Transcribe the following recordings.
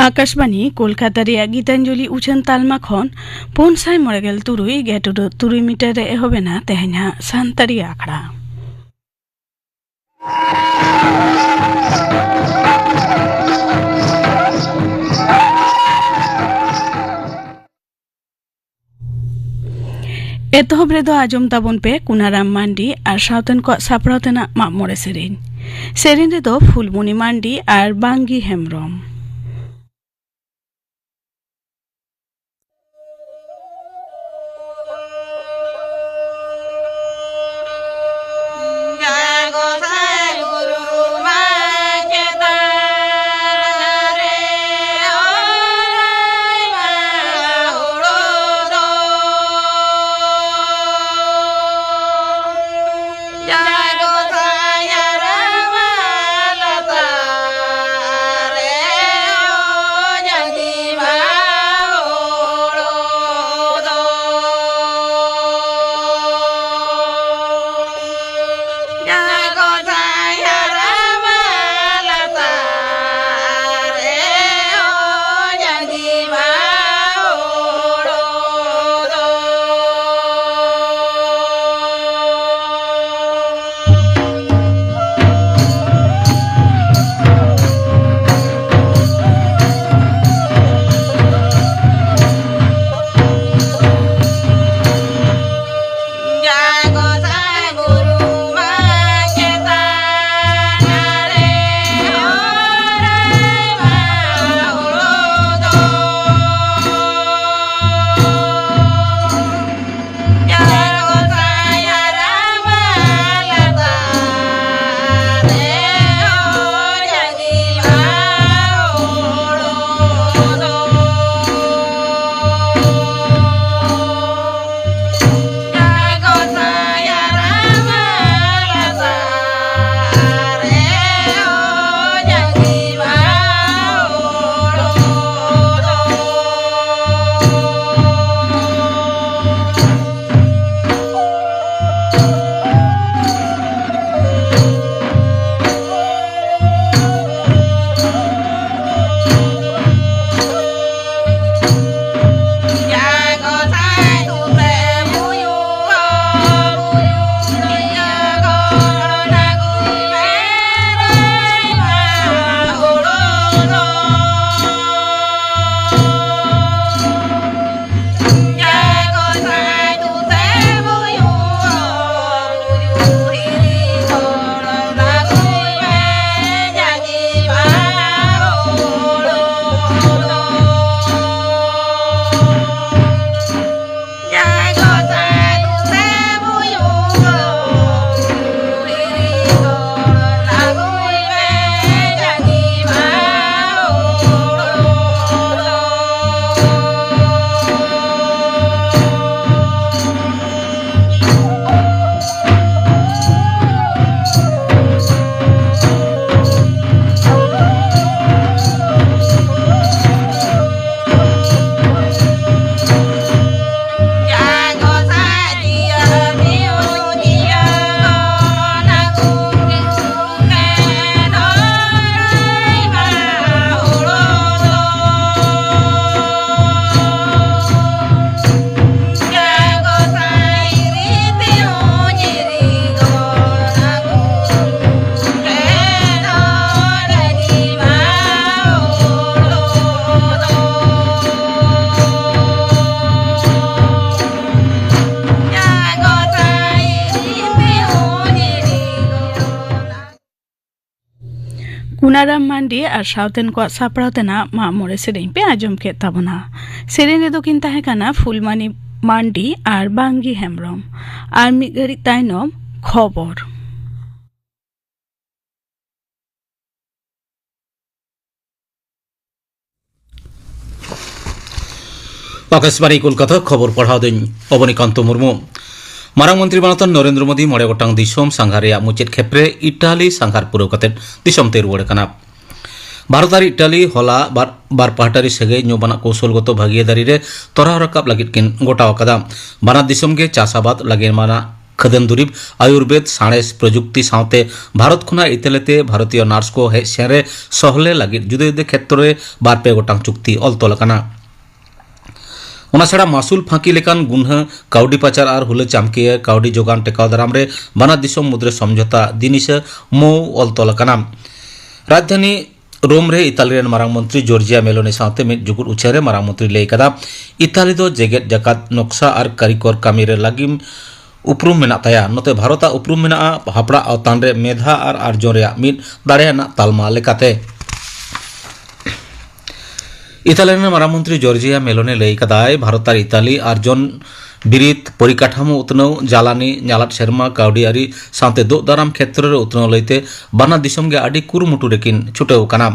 आकाशवाणी कोलकाता गीतांजलि उछन तालमा खन 593 गेटुड 3 मीटर एहबेना तेहना सानतारी आखड़ा एतहब रेदो आजम ताबन पे कुनाराम मांडी और सावतन को सापड़ावतना माप मोड़े सेरेन रेदो फुलमुनी मांडी और बांगी हेमब्रम कुनाराम मांडी और सावतेन को सापड़ावतना मा मोड़े सेरेन पे आजम के ताबना सेरेन रेदो किन ताहेकाना फुलमानी मांडी और बांगी हेमब्रम और मिगरी ताइनम खबर आकाशवाणी कोलकाता खबर पढ़ाओ दिन अवनीकांत मुर्मू मारांग मंत्री बनातन नरेंद्र मोदी मरे गोटांग दिसोम सांघारिया मुचेद खेप्रे इटाली सांघार पुरौ कते दिसोम ते रुवाड़ काना भारत और इटाली हला बार पाहटारी सगे ᱧᱩᱵᱟᱱᱟ कौशलगत भागीदारी रे तोरा रकाब लगित किन गोटाव कदा बाना दिसोम गे चासाबाद लगे माना खदन दुरीब आयुर्वेद साणेस प्रजुक्ति सावते भारत खुना इतालीते भारतीय नार्स को हेज सेरे सहले लगी जुदे जुदे क्षेत्र में बारपे गोटांग चुक्ति ऑल तोलकाना ओना छाड़ा मासुल फाँकी लेकान गुन्हा काउडी पाचार और हुले चामकिया काउडी जोगान टेकाव दाराम रे बाना दिसोम मुद्रे समझौता दिनिस मो ऑल तोलकाना राजधानी रोम रे इताली रेन मारांग मंत्री जॉर्जिया मेलोनी सावते मिद जुगुर उछेरे मारांग मंत्री लई कदा इताली दो जेगेट जकात नक्शा और कारिगर कामी रे लागिम उपरुम मेना ताया नोते भारता उपरुम मेना हापड़ा अवतान रे मेधा और आर्जन रे मिद दाड़ेयाना तालमा लेकाते इताली रेन मारांग मंत्री जॉर्जिया मेलोनी लई कदाय भारत और इताली आर्जन बिरित परिकाठामो उतनौ जालानी नालाट शर्मा काउडियारी सावते दो दाराम क्षेत्र रे उतनौ लईते बाना दिसम गे आडी कुरुमुटु रेकिन छुटेव काना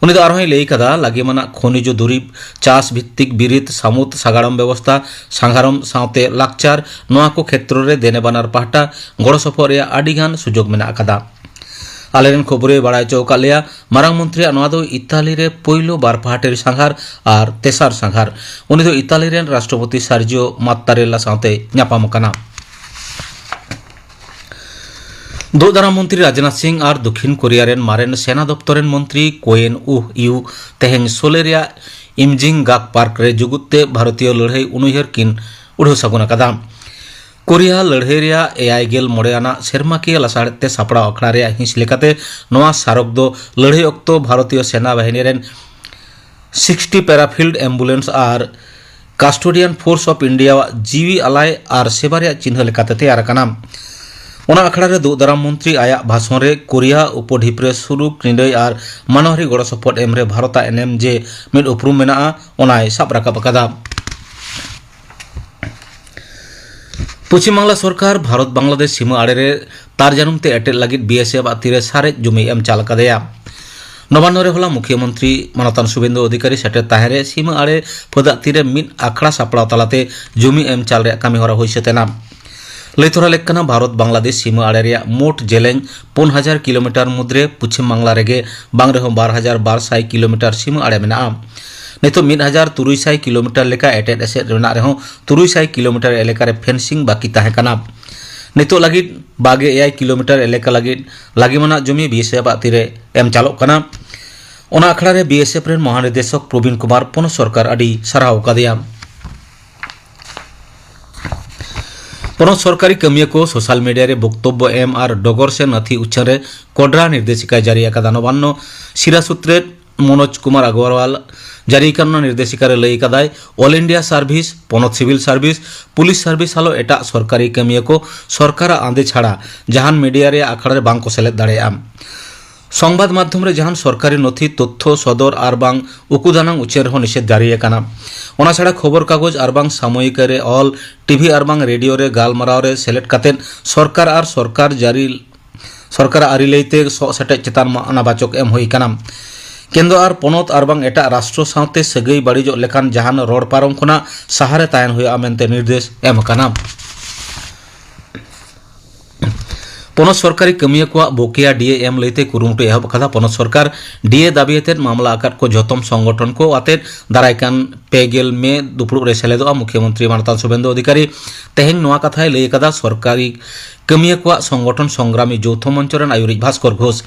उनी दो आरहों लई कदा लागिमाना खनिज दुरीब चास भित्तिक बिरित सामुद सागाड़म व्यवस्था सांगारम सावते लाकचार नोआ को क्षेत्र रे देने बानार पाहटा गड़ो सफर रे आडीगान सुजोग मेना कदा आलेरेन खबरे बाड़ाय चौका लिया मारांग मंत्री नोआ दो इताली रे पहिलो बार पाहाटेर सांघार और तेसार सांघार उनी दो इताली रेन राष्ट्रपति सार्जियो मात्तारेला सावते ᱧᱟᱯᱟᱢ ᱠᱟᱱᱟ दो दारा मंत्री राजनाथ सिंह और दक्षिण कोरिया रेन मारेन सेना दफ्तरेन मंत्री कोएन उह यू तेहेन सोलेरिया इमजिंग गाक पार्क रे जुगुते भारतीय लड़ाई उनुहर किन उड़ो सगुन कदा कोरिया लड़ाई रे एआई गेल मोड़ेआना सेरमाकिया लासाड़ते सापड़ा अखड़ा रे हिंस लेकाते नोआ सारक दो लड़ाई अक्तो भारतीय सेना बाहिनी रेन 60 पैराफिल्ड एम्बुलेंस और कास्टोडियन फोर्स ऑफ इंडिया जीवी अलाय और सेबारिया चिन्ह लेकाते तैयार काना ओना अखड़ा रे दो दाराम मंत्री आया भाषण रे कोरिया उपद्वीप रे सुरुक निंदय और मानवहारी गड़ो सपोर्ट एम रे भारता एनएम जे मिड उपरुम मेना ओनाय साब राकाब कदा पश्चिम बांग्ला सरकार भारत बांग्लादेश सीमा आड़े रे तार जानुमते एटेल लगित बीएसएफ आतिरे सारे जुमी एम चाल कदेया नवान्न रे होला मुख्यमंत्री मानतान शुभेंदु अधिकारी सेटर ताहेरे सीमा आड़े फदा तीरे मिड आखड़ा सापड़ा तलाते जुमी एम चाल रे कामी हरा होइसेतेना लैथरा लेकना भारत बांग्लादेश सीमा आड़े रे मोट जेलें 5000 किलोमीटर मुद्रे पश्चिम बांग्ला रेगे बांग रेहो 12200 किलोमीटर सीमा आड़े मेना नितो 1300 किलोमीटर लेका एटेड एसेट रेना रेहो 300 किलोमीटर एलेका रे फेंसिंग बाकी ताहे कना नितो लगी 22 किलोमीटर एलेका लगी मना जमी बीएसएफ आतिरे एम चालो कना ओना अखड़ा रे बीएसएफ रेन महानिदेशक प्रवीण कुमार पन सरकार अडी सराव कदिया पनोत सरकारी कमिया को सोशल मीडिया रे बक्तव्य एम और डगर से नथी उच्छन रे कोड्रा निर्देशिका जारी अकादा नवान्न सिरा सूत्रे मनोज कुमार अग्रवाल जारी करना निर्देशिका रे लई कदाय ऑल इंडिया सर्विस पनोत सिविल सर्विस पुलिस सर्विस हालो एटा सरकारी कमिया को सरकार आंदे छाड़ा जहान मीडिया रे आखड़ा रे बांग को सेलेद दाड़ेया संबाद माध्यम रे जहान सरकारी नथी तथ्य सदर और बांग उकुदानांग उच्चेर हो निषेध जारी काना ओना छाड़ा खबर कागज और बांग सामयिक रे ऑल टीवी और बांग रेडियो रे गालमाराव रे सेलेक्ट कातेन सरकार और सरकार आरी लईते सेटे चेतान अनाबाचक एम होई काना केंद्र और पनोत और बांग एटा राष्ट्र सावते सगई बाड़िजो लेकान जहान रोड पारम खुना सहारे तायन हुआ मेनते निर्देश एम काना पनोत सरकारी कमिया को बकिया डीए एम लईते कुरुमुटु एहब कदा पनोत सरकार डीए दाबियते मामला आकाट को जतम संगठन को आते दारायकान 2 मे दुपुरुब रे सेलेदोआ मुख्यमंत्री मानतान शुभेंदु अधिकारी तेहेन नोआ कथाय लई कदा सरकारी कमिया को संगठन संग्रामी यौथ मंच रेन आयुरिज भास्कर घोष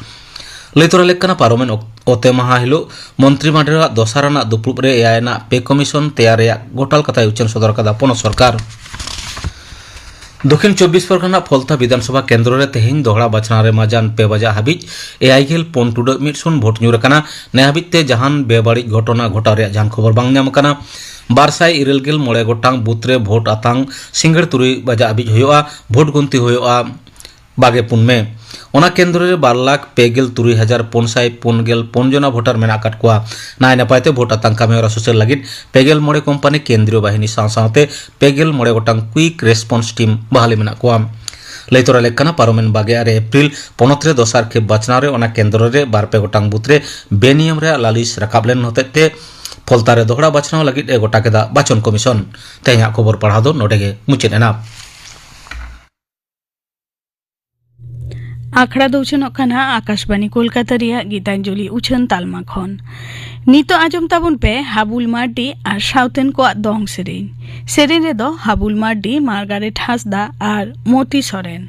लैतरा लेकना पारोमेन ओते महा हिलो मंत्रिमंडल दोसाराना दुपुरुब रे एआयना पे कमिशन तैयार गोटाल कथाय उच्चन सदर कदा पनोत सरकार दक्षिण 24 परगना फलता विधानसभा केंद्र रे तेहेन दोहड़ा बचना रे माजान 2 बजा हाबिज एआईगेल पोन टुडा मिटसुन भोट न्यूरकाना ने हाबिजते जहान बेबाड़ी घटना घटा रे जहान खबर बांग ᱧᱟᱢ ᱠᱟᱱᱟ 2irelgel मोड़े गोटांग बुथरे भोट आतांग सिंगड़ 3 बजा हाबिज होयोआ भोट गुनती होयोआ 24 में ओना केंद्र रे 2,63,555 जना भोटार मेना काट कोआ नाय नपायते भोट आतांग कामे और सोशल लगित 2 कंपनी केंद्रीय बाहिनी सावसावते 2 गोटांग क्विक रेस्पॉन्स टीम बहाली मेना कोआ लैतरा लेकना पारोमेन 2 एप्रिल पनोत रे दोसार खेप बचना रे ओना केंद्र रे 2 गोटांग बुथरे बेनियम रे लालिस राकाब लेन होतेते फलता रे दोहड़ा बचना लगित ए गोटा केदा बाचन कमिशन तेहा खबर पढ़ा दो नोडेगे मुचेना आखड़ा दौचनों खाना आकाशवाणी कोलकाता रिया गीतांजलि उछन तालमा खन नितो आजम ताबुन पे हाबुल मार्डी और साउथेन को दोंग सेरेन ᱥᱮᱨᱮᱧ ᱨᱮᱫᱚ ᱦᱟᱵᱩᱞ ᱢᱟᱨᱰᱤ, ᱢᱟᱨᱜᱟᱨᱮᱴ ᱦᱟᱸᱥᱫᱟ ᱟᱨ ᱢᱚᱛᱤ ᱥᱚᱨᱮᱱ।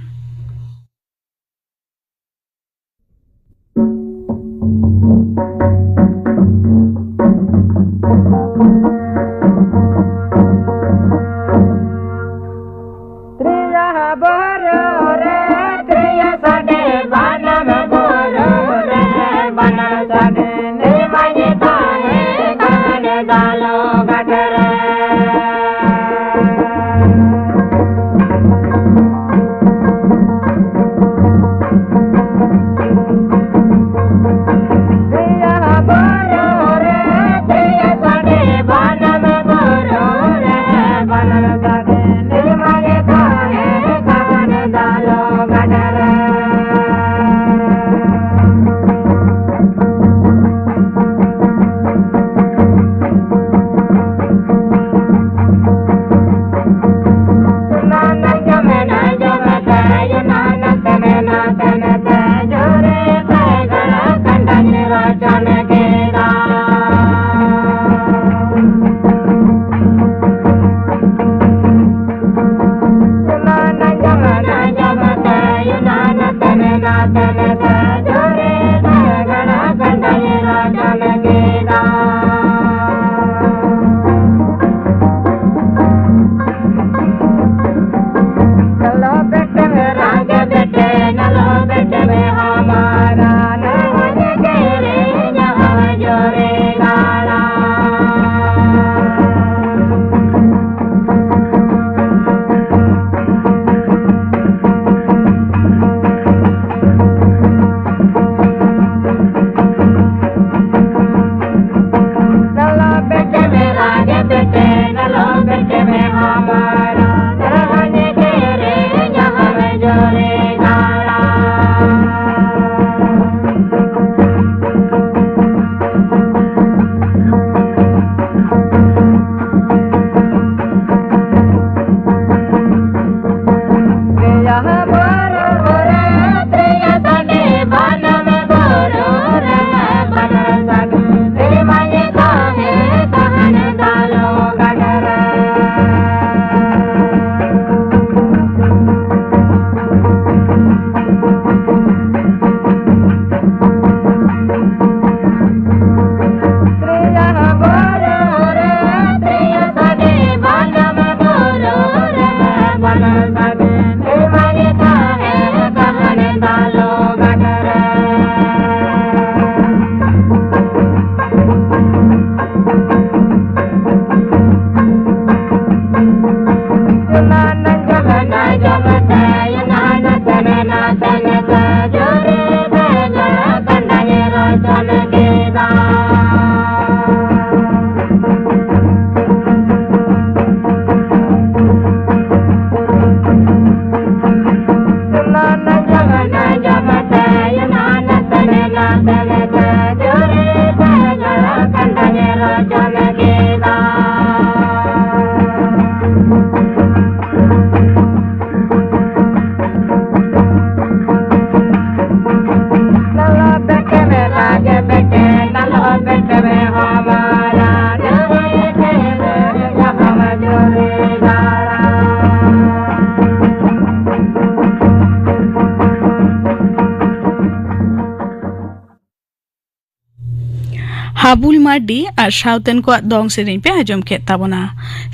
हाबुल मार्डी और साउथन को दंग सेरें पे आजम के ताबना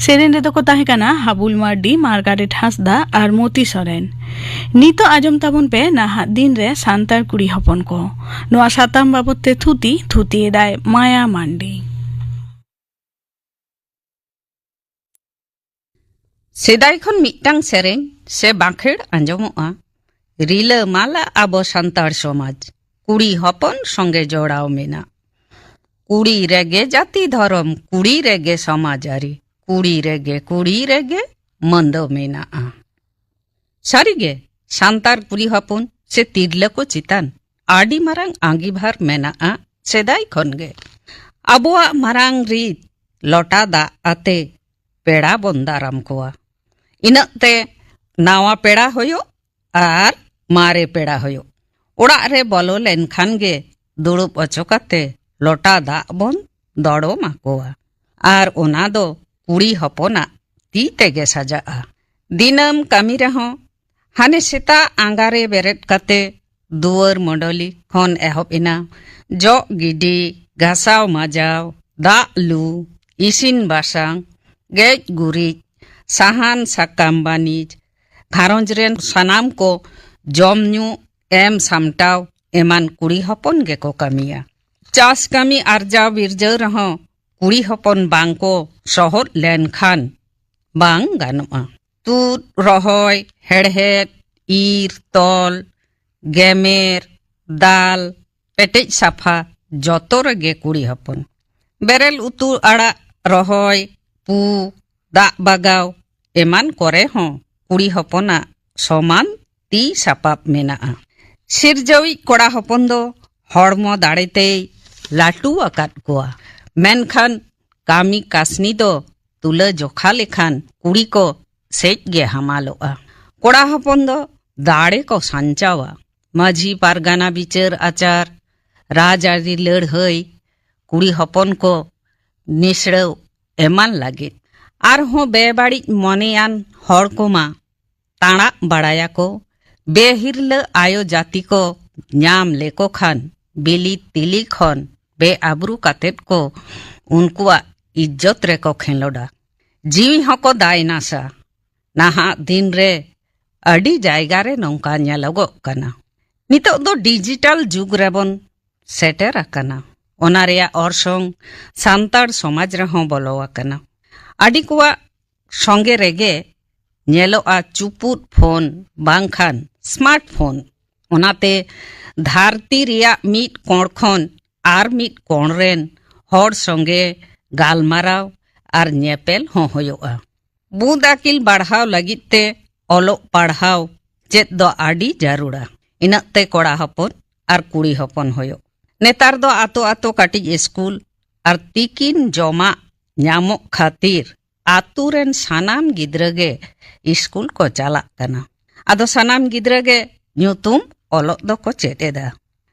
सेरें रे दो को ताहे काना हाबुल मार्डी, मार्गारेट हांसदा और मोती सोरेन। नितो आजम ताबन पे नाहा दिन रे सांतार कुड़ी हपन को नोआ साताम बाबत ते थुती एदाय माया मांडी। सेदाय खन मिटांग सेरें से बांखेड़ आंजमोआ रिला माला आबो सांतार समाज कुड़ी हपन संगे जोड़ाओ मेना कुड़ी रेगे जाति धर्म कुड़ी रेगे समाजारी कुड़ी रेगे मंदो मेना सारिगे सांतार कुड़ी हपन से तिरला को चितान आडी मारांग आंगीभार मेना सेदाय खनगे आबोआ मारांग रीत लोटा दा आते पेड़ा बंदाराम कोआ इनते नावा पेड़ा होयो आर मारे पेड़ा होयो ओड़ा रे बोलो लेनखान गे दुड़ुब अचोकाते लोटा दा बन दड़ो माकोआ आर ओना दो कुड़ी हपना ती तेगे सजाआ। दिनम कमी रहो हाने सेता आंगारे बेरेट कते दुआर मंडली खन एहब इना जो गिडी घासाव माजाव दा लू इसिन बासांग गेज गुरिज साहान साकाम बानिज घारंज रेन सानाम को जम न्यू एम सामटाव एमान कुड़ी हपन गेको कमिया। चास कमी आरजाव बिरजौ रहो कुड़ी हपन बांग को शहर लेन खान बांग गानुआ। तुद रहोय हेड़हेड ईर तल गेमेर दाल पेटेज साफा जतो रेगे कुड़ी हपन। बेरेल उतु आड़ा रहोय पू दा बागाव एमान करे हों कुड़ी हपना समान ती सापाप मेनाआ। सिरजवी कोड़ा हपन दो हड़मो दाड़ेते लाटू आकात कोआ मेनखान कामी कासनी दो तुला जोखा लेखान कुड़ी को सेज गे हमालोआ। कोड़ा हपन दो दाड़े को सांचावा माझी पारगाना बिचार आचार राजारी लड़हई कुड़ी हपन को निसड़व एमान लागे। आर हों बेबाड़ी मनेयान हड़ को मा ताड़ा बड़ाया को बेहिरल आयो जाति को न्याम लेको खान बिली तिली खन बे आबरू कातेत को उनकुआ इज्जत रे को खेलोडा जीवी हको दायनासा नाहा दिन रे अडी जायगा रे नौका ᱧᱮᱞᱚᱜᱚᱜ ᱠᱟᱱᱟ। नितो दो डिजिटल जुग रेबन सेटेर आकाना ओना रेया ऑर्सोंग सांतार समाज रहों बोलो आकाना। आडी कुआ संगे रेगे ᱧᱮᱞᱚᱜᱼᱟ चुपुत फोन बांखान स्मार्टफोन ओनाते धारती रिया मीट कोण खन आर मीट कोण रेन हर संगे गालमाराव आर ñेपेल हों होयोआ। बुद आकिल बढ़ाव लगित ते ओलो पढ़ाव चेत दो आडी जारुड़ा इनते कोड़ा हपन आर कुड़ी हपन होयो। नेतार दो आतो आतो काटिज स्कूल आर तिकिन जमा ᱧामो खातिर आतु रेन सानाम गिद्रगे स्कूल को चाला कना। आदो सानाम गिद्रगे ᱧᱩᱛᱩᱢ ओलो दो को चेटेदा।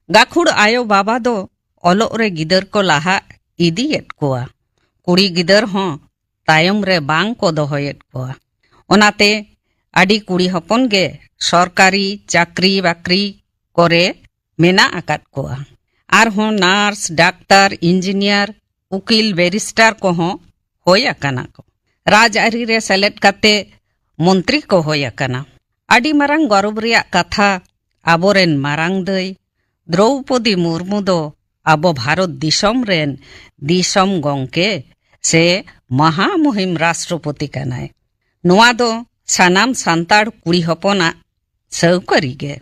गाखुड़ आयो बाबा दो ओलो रे गिदर को लाहा इदियेत कोआ कुड़ी गिदर हों तायम रे बांग को दोहोयेत कोआ। ओनाते आडी कुड़ी हपन गे सरकारी चाकरी बाकरी करे मेना आकात कोआ। आर हों नार्स डाक्टर इंजीनियर उकिल बैरिस्टर को हों होया कना को। राजआरी रे सेलेट कते मंत्री को होया कना। आडी मारांग गौरव रिया कथा आबोरेन मारांग दई द्रौपदी मुर्मू दो आबो भारत दिसम रेन दिसम गंके से महामुहिम राष्ट्रपति कनाय। नुआ दो सानाम सांताड़ कुड़ी हपना सौकरी गे।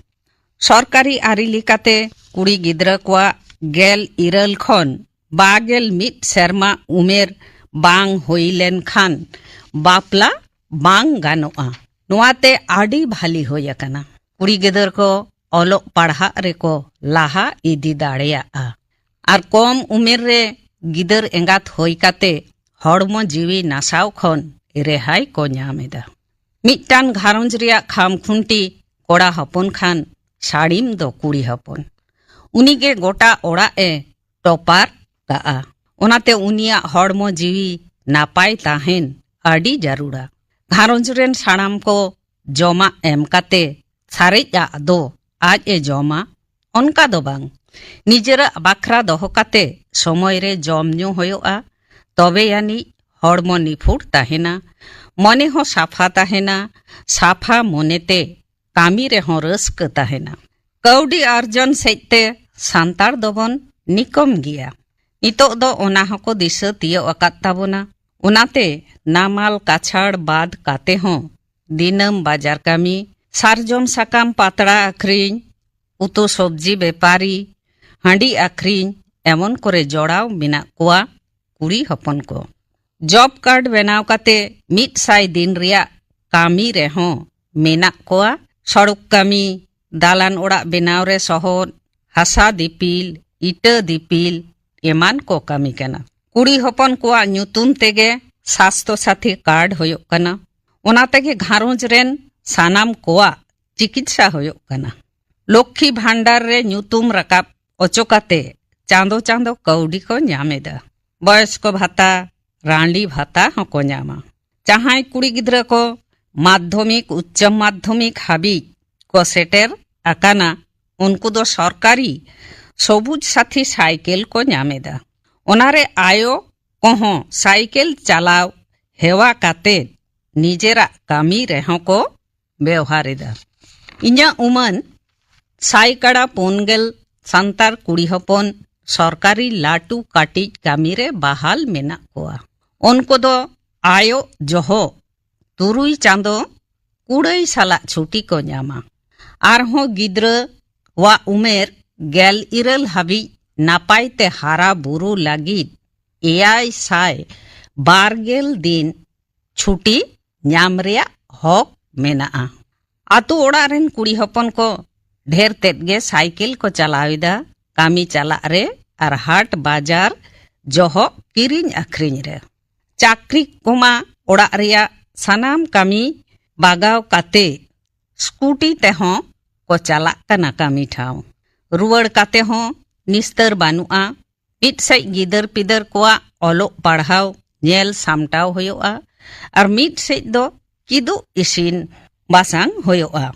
सरकारी आरी लिकाते कुड़ी गिद्रा कोआ गेल इरल खन बागेल मिट सेरमा उमेर बांग होइलेन खान बापला बांग गानोआ। नुआते आडी भाली होया कना। कुड़ी गिदर को ओलो पढ़ा रे को लाहा इदी दाड़ेयाआ। आर कम उमेर रे गिदर एंगात होई काते हड़मो जीवी नासाव खन रेहाई को ᱧᱟᱢᱮᱫᱟ। मिट्टान घारंज रिया खाम खुंटी कोड़ा हपन खान साड़ीम दो कुड़ी हपन उनीगे गोटा ओड़ा ए टोपार काआ। ओनाते उनिया हड़मो जीवी नापाय ताहेन आडी जारुड़ा। घारंज रेन साणाम को जमा एम काते सारेजा दो आज ए जमा ओनका दो बांग निजेरा बाखरा दोहो काते समय रे जम ᱧᱩ होयोआ तबे यानी हड़मो निफुट ताहेना मने हो साफा ताहेना साफा मोनेते कामी रे हो रस्क ताहेना। कौडी अर्जन सेते सांतार दोबन निकम गिया। नितो दो ओना हको दिशा तियो अकात ताबोना। उनाते नामाल काछाड़ बाद काते हो दिनम बाजार कामी सारजम साकाम पातड़ा आखरीन उतु सब्जी बेपारी हांडी आखरीन एमन करे जोड़ाव मेना कोआ कुड़ी हपन को। जॉब कार्ड बनाव काते 100 दिन रिया कामी रे हो मेना कोआ। सड़क कामी दालान ओड़ा बनाव रे सहन हासा दिपिल इटा दिपिल एमान को कामी कना। कुड़ी हपन कोआ ᱧᱩᱛᱩᱢ तेगे स्वास्थ्य साथी कार्ड होयो कना। ओना तेगे घारंज रेन सानाम कोआ चिकित्सा होयो कना। लक्ष्मी भांडार रे ᱧᱩᱛᱩᱢ रकाब ओचोकाते चांदो चांदो कौडी को ᱧᱟᱢᱮᱫᱟ। वयस्क भाता रांडी भाता हको ᱧᱟᱢᱟ। जहां कुड़ी गिद्रा को माध्यमिक उच्च माध्यमिक हाबी को सेटेर आकाना उनको दो सरकारी सबुज साथी साइकेल को नामेदा ओनारे आयो कोहो साइकेल चलाव हेवा काते निजेरा कामी रेहों को व्यवहारेदा इन्या उमन साइकाड़ा पोनगेल सांतार कुड़ी हपन सरकारी लाटू काटी कामी रे बहाल मेना कोआ उनको दो आयो जोहो तुरुई चांदो कुड़ई साला छुट्टी को नामा आरहों गिद्र वा उमेर गेल इरल हाबी नापायते हारा बुरु लागिद एआई साय बारगेल दिन छुट्टी नाम रेया हक मेना आतु ओड़ा रेन कुड़ी हपन को ढेर तेदगे साइकिल को चलाविदा कामी चला रे और हाट बाजार जोहो किरिन अखरिन रे चाकरी कोमा ओड़ा रेया सनाम कामी बागाव काते स्कूटी ते हों को चला कना कामी ठाव रुवड़ काते हों निस्तर बानुआ मिट से गिदर पिदर कोआ ओलो पढ़ाव नेल सामटाव होयोआ और मिट से दो किदु इसिन बासांग होयोआ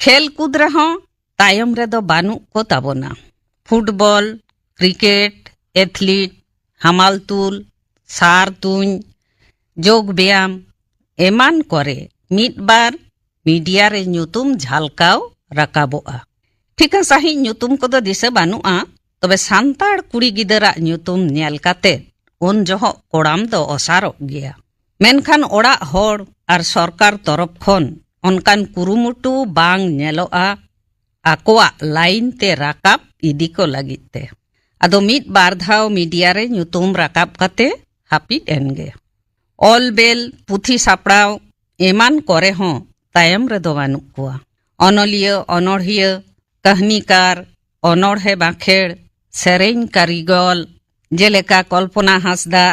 खेल कूद रहों तायम रे दो बानु को ताबोना फुटबॉल क्रिकेट एथलीट हमाल तुल सार तुन जोग व्यायाम एमान करे मिट बार मीडिया रे ᱧᱩᱛᱩᱢ ঝালকাও রাকাবোआ ठिका सही ᱧᱩᱛᱩᱢ को दो दिसे बानुआ तबे सांताड़ कुड़ी गिदरा ᱧᱩᱛᱩᱢ नेल काते उन जोहो कोड़ाम दो ओसारो गया मेनखान ओड़ा होड़ और सरकार तरफ खन उनकान कुरुमुटु बांग नेलोआ आकोआ लाइन ते राकाब इदी को लगिते आदो मिट बार धाव मीडिया रे ᱧᱩᱛᱩᱢ राकाब काते हापिद एनगे ऑल बेल पुथी सापड़ाव एमान करे हों तायम रे दो बानु कोआ अनलिय अनढ़िय कहनीकार अनढ़े बाखेड़ सेरेñ कारिगल जेलेका कल्पना हासदा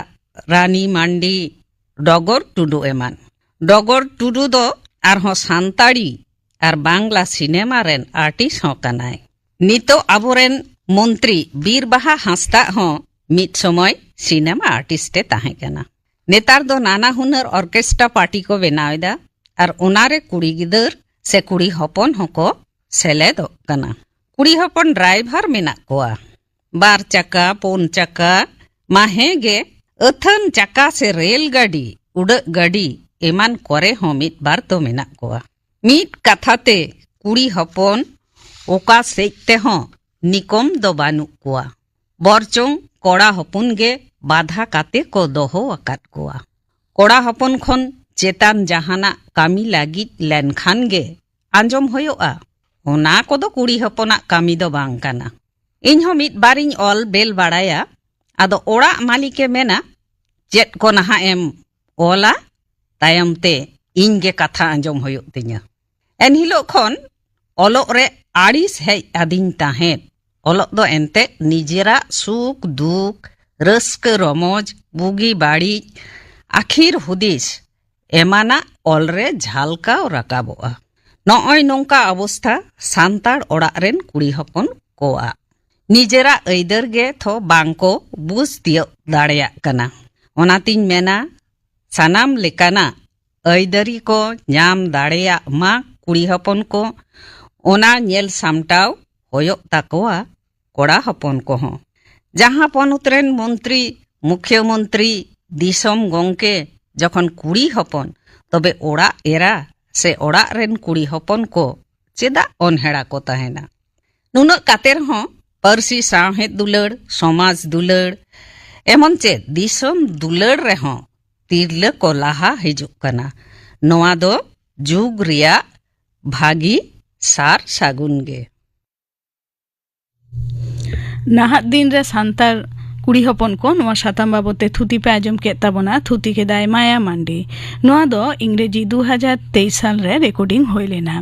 रानी मांडी डगर टुडू एमान डगर टुडू दो आरहों सान्ताड़ी और बांग्ला सिनेमा रेन आर्टिस्ट हों कनाय नितो आबोरेन मंत्री बीरबाहा हांसदा हों मिट समय सिनेमा आर्टिस्टे ताहें कना नेतार दो नाना हुनर ऑर्केस्ट्रा पार्टी को बनावेदा और उनारे कुड़ी गिदर से कुड़ी हपन होको सेलेदो कना कुड़ी हपन ड्राइवर मेना कोआ बार चक्का पोन चक्का माहेगे अथन चक्का से रेलगाड़ी उड़क गाड़ी एमान करे हो मिट बार तो मेना कोआ मिट कथाते कुड़ी हपन ओका सेकते हो निकम दो बानु कोआ बरचों कोड़ा हपन गे बाधा काते को दोहो अकात कोआ कोड़ा हपन खन चेतान जहाना कामी लागित लेनखान गे आंजम होयोआ ओना को दो कुड़ी हपना कामी दो बांग काना इन्हो मिट बारिñ ऑल बेल बाड़ाया आदो ओड़ा मालिके मेना चेत को नहा एम ओला तायमते इन गे कथा आंजम होयो तिña एन हिलो खन ओलोक रे आड़िस हेज आदिñ ताहें ओलोक दो एनते निजेरा सुख दुख रस्क रमोज बुगी बाड़ी आखिर हुदिस एमाना ऑल रे झालकाव राकाबोआ नॉय नोंका अवस्था सांताड़ ओड़ा रेन कुड़ी हपन कोआ निजेरा ऐदर गे थो बांको बुझ तियो दाड़ेया कना ओनातिñ मेना सानाम लेकाना ऐदरी को नाम दाड़ेया मा कुड़ी हपन को ओना नेल सामटाव होयो ताकोआ कोड़ा हपन को हों जहां पनुत रेन मंत्री मुख्यमंत्री दिसम गंके जखन कुड़ी हपन तबे ओड़ा एरा से ओड़ा रेन कुड़ी हपन को चेदा अनहेड़ा को ताहेना नुना कातेर हों परसी साहेद दुलड़ समाज दुलड़ एमन चेद दिसम दुलड़ रे हों तिरले को लाहा हिजुक कना नोआ दो जुग रिया भागी सार सागुन गे नाहक दिन रे सांतार कुड़ी हपन को नोआ साताम बाबते थुती पे आजम के ताबोना थुती के दाय माया मांडी नोआ दो इंग्रेजी 2023 साल रे रिकॉर्डिंग होय लेना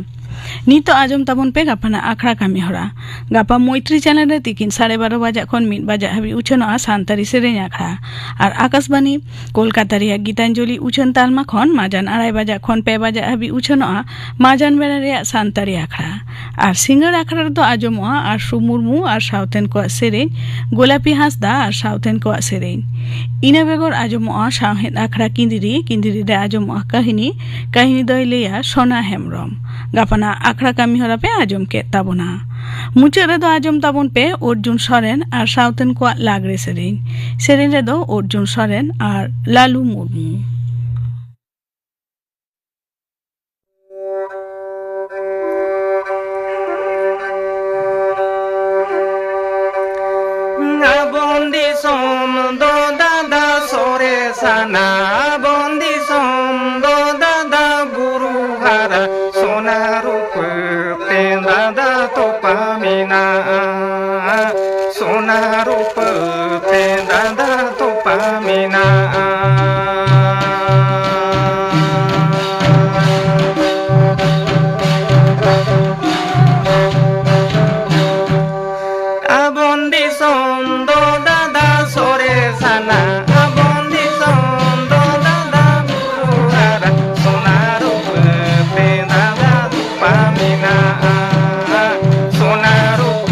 Nito ajom tabon pe gapana akhra kami hora gapa Moitri channel re tikin 12:30 baja khon 1 baja habi uchonoa santari sereny akhra ar Akashbani Kolkata reya Gitanjali uchon talma khon majan 2:30 baja khon 5 baja habi uchonoa majan bera reya santari akhra ar singar akhra do ajomoa ar Sumurmu ar Sauten ko sereny Golapi Hasda ar Sauten ko sereny ina begor ajomoa Sahid akhra kindiri re ajomoa kahini doi leya Sona Hemrom gapana akhra kami hora pe ajom ke tabona muche re do ajom tabon pe Arjun Soren ar Sauten ko lagre sereny re do Arjun Soren ar Lalu Murmu Bondi som do da da sore sana bondi som do da da guru hara sona rup te da da topamina sona rup te da da topamina abondi som do da da sore sana abondi som do da da guru hara sona rup te da da topamina sona rup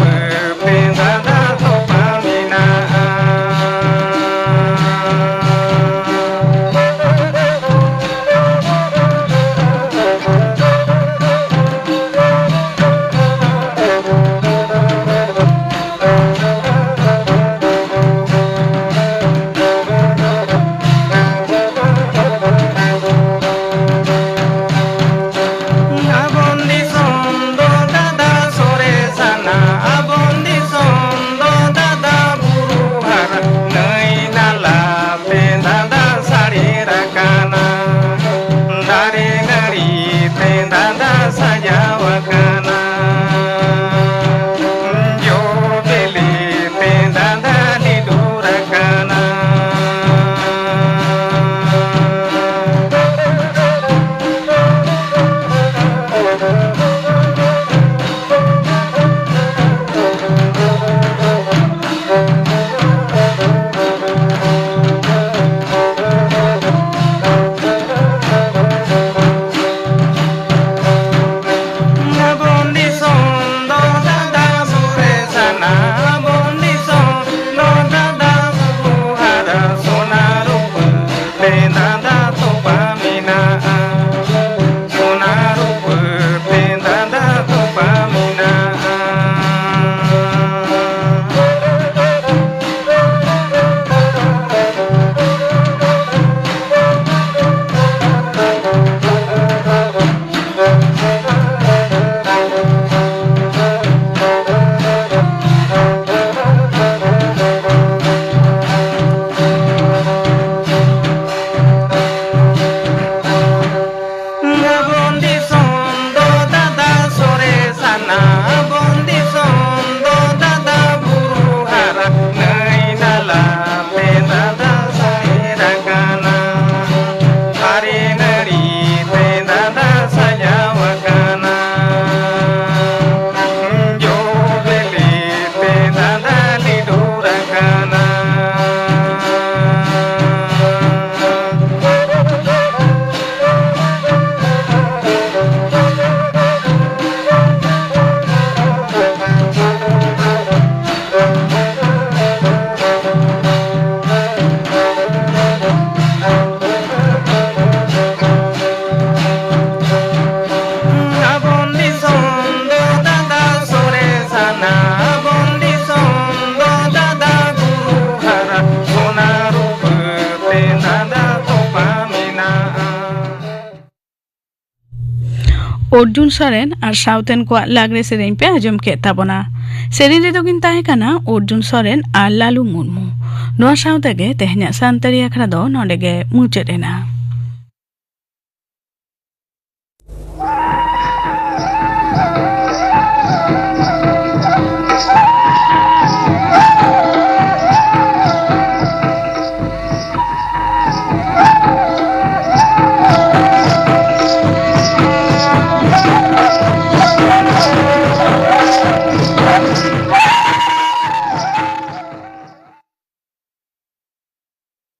te da da topamina abondi som do da da sore sana abondi som do da da guru hara nai nala pe da da sari rakana dare gari pe da da sajawakana jo beli pe da da nidurakana abondi som do da da sore sana abondi som do da da guru hara sona rup te da da topamina sona rup te da da topamina abondi som do da da sore sana abondi som do da da guru hara nai nala pe da da sairagana hari nari pe da da sajawakana jo beli pe da da lidurakana abondi som do da da sore sana abondi som do da da guru hara sona rup te da da topamina Arjun Soren ar Sauten ko lagre sereny pe ajom ke tabona sereny re do kin tahe kana Arjun Soren ar Lalu Murmu noa saute ge tehnya santari akhra do node ge muche rena